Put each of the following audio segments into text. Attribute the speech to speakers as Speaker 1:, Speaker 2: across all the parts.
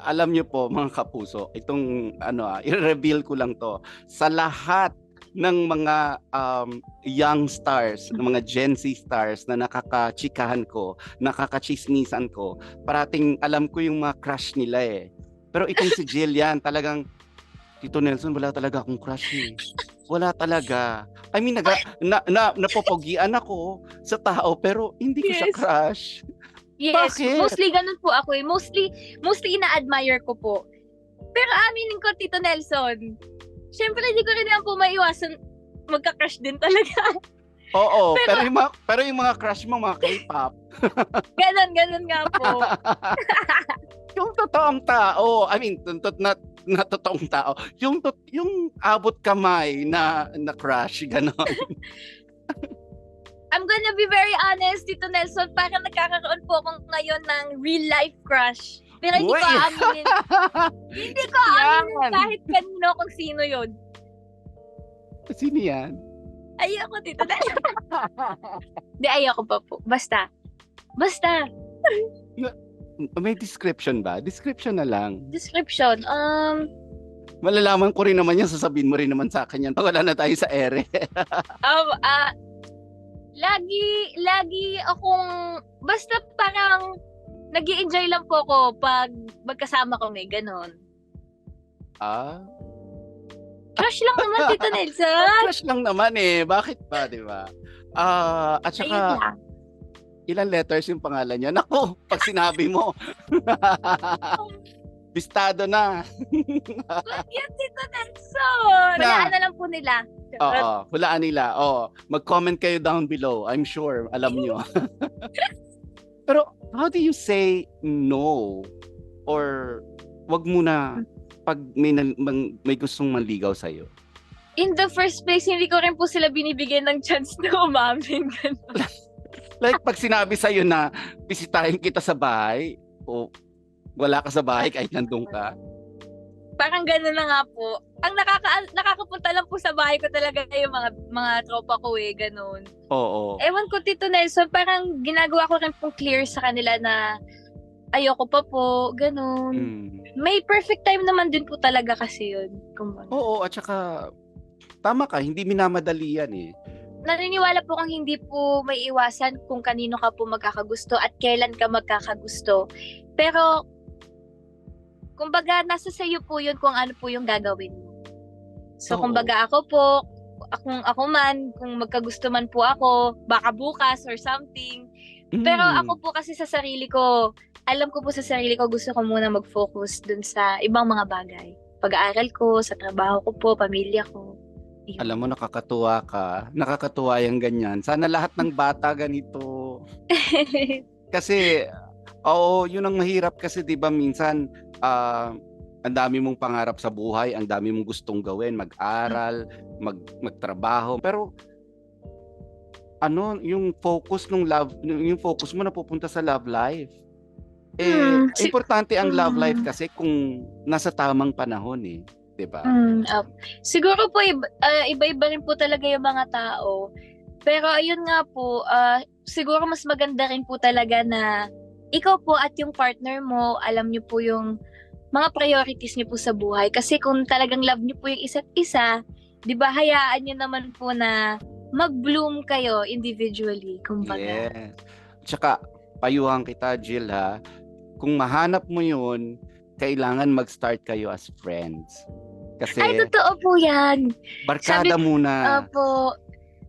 Speaker 1: Alam niyo po mga kapuso, itong i-reveal ko lang 'to. Sa lahat ng mga young stars, ng mga Gen Z stars na nakakachikahan ko, nakakachismisan ko, parating alam ko yung mga crush nila eh. Pero itong si Jillian, talagang, Tito Nelson, wala talaga akong crush eh. Wala talaga. I mean, napopogian ako sa tao pero hindi ko siya
Speaker 2: Yes.
Speaker 1: crush.
Speaker 2: Yes,
Speaker 1: Bakit?
Speaker 2: mostly ganun po ako eh. Mostly ina-admire ko po. Pero aminin ko, Tito Nelson, syempre hindi ko rin naman po maiwasan magka-crush din talaga.
Speaker 1: Oo,
Speaker 2: Pero
Speaker 1: pero yung mga crush mo, mga K-pop.
Speaker 2: ganun nga po.
Speaker 1: Yung totoong tao, I mean, na totoong tao, yung abot kamay na crush, gano'n.
Speaker 2: I'm gonna be very honest, Tito Nelson, parang nagkakaroon po ako ngayon ng real life crush. Pero hindi
Speaker 1: Uy!
Speaker 2: ko aaminin. Hindi ko aaminin
Speaker 1: Yan!
Speaker 2: kahit kanino kung sino yun.
Speaker 1: Sino yan?
Speaker 2: Ayoko, Tito Nelson. Hindi, ayoko pa po. Basta.
Speaker 1: May description ba? Description na lang.
Speaker 2: Description.
Speaker 1: Malalaman ko rin naman yan, sasabihin mo rin naman sa akin yan. Wala na tayo sa ere.
Speaker 2: Um, ah, lagi akong, basta parang nag-i-enjoy lang po ako pag magkasama kami, ganon.
Speaker 1: Ah?
Speaker 2: Crush lang naman, Tito Nelson.
Speaker 1: Crush lang naman eh. Bakit ba, di ba? At
Speaker 2: Ayun
Speaker 1: saka,
Speaker 2: lang.
Speaker 1: ilan letters yung pangalan niya? Naku, pag sinabi mo. Bistado na.
Speaker 2: Wag yan, Tito Nelson. Walaan na lang po nila.
Speaker 1: Oo, hulaan nila. Oo, mag-comment kayo down below. I'm sure, alam nyo. Pero, how do you say no? Or, wag muna pag may gustong manligaw sa'yo?
Speaker 2: In the first place, hindi ko rin po sila binibigyan ng chance na umamin. Ganon.
Speaker 1: Like, pag sinabi sa'yo na bisitahin kita sa bahay, o wala ka sa bahay kahit nandun ka.
Speaker 2: Parang gano'n na nga po. Ang nakakapunta lang po sa bahay ko talaga yung mga tropa ko eh, gano'n.
Speaker 1: Oo.
Speaker 2: Ewan ko, Tito Nelson, parang ginagawa ko rin po clear sa kanila na ayoko pa po, gano'n. May perfect time naman din po talaga kasi yun. Kumbaga.
Speaker 1: Oo, at saka, tama ka, hindi minamadali yan eh.
Speaker 2: Naniniwala po kung hindi po may iwasan kung kanino ka po magkakagusto at kailan ka magkakagusto. Pero, kumbaga, nasa sayo po yun kung ano po yung gagawin mo. So,
Speaker 1: Oo.
Speaker 2: kumbaga ako man, kung magkagusto man po ako, baka bukas or something. Pero ako po kasi sa sarili ko, alam ko po sa sarili ko, gusto ko muna mag-focus dun sa ibang mga bagay. Pag-aaral ko, sa trabaho ko po, pamilya ko. Yun.
Speaker 1: Alam mo, nakakatuwa ka. Nakakatuwa yung ganyan. Sana lahat ng bata ganito. Kasi, yun ang mahirap kasi 'di ba minsan ang dami mong pangarap sa buhay, ang dami mong gustong gawin, mag-aral, magtrabaho. Pero yung focus yung focus mo napupunta sa love life. Importante ang love life kasi kung nasa tamang panahon eh, 'di ba?
Speaker 2: Siguro po iba-iba rin po talaga yung mga tao. Pero ayun nga po, siguro mas maganda rin po talaga na ikaw po at yung partner mo, alam niyo po yung mga priorities niyo po sa buhay. Kasi kung talagang love niyo po yung isa't isa, di ba hayaan niyo naman po na mag-bloom kayo individually, kumbaga.
Speaker 1: Yes. Tsaka, payuhan kita, Jill, ha? Kung mahanap mo yun, kailangan mag-start kayo as friends. Kasi,
Speaker 2: Ay, totoo po yan.
Speaker 1: barkada muna.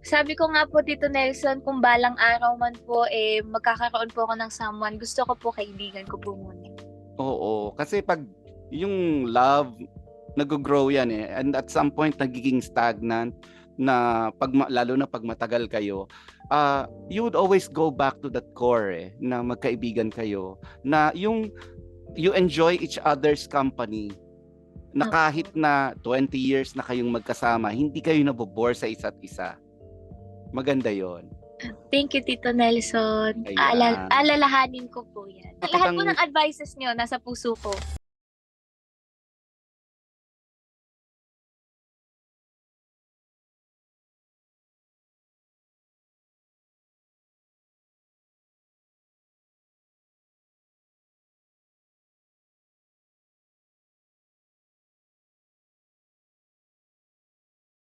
Speaker 2: Sabi ko nga po, Tito Nelson, kung balang araw man po, magkakaroon po ako ng someone, gusto ko po kaibigan ko po muna.
Speaker 1: Oo, kasi pag yung love, nag-grow yan eh. And at some point, nagiging stagnant na lalo na pag matagal kayo, you would always go back to that core eh, na magkaibigan kayo. Na you enjoy each other's company. Na kahit na 20 years na kayong magkasama, hindi kayo nabobore sa isa't isa. Maganda yon.
Speaker 2: Thank you, Tito Nelson.
Speaker 1: Ayan.
Speaker 2: Alalahanin ko po yan.
Speaker 1: Ako
Speaker 2: Lahat po ng advices niyo nasa puso ko.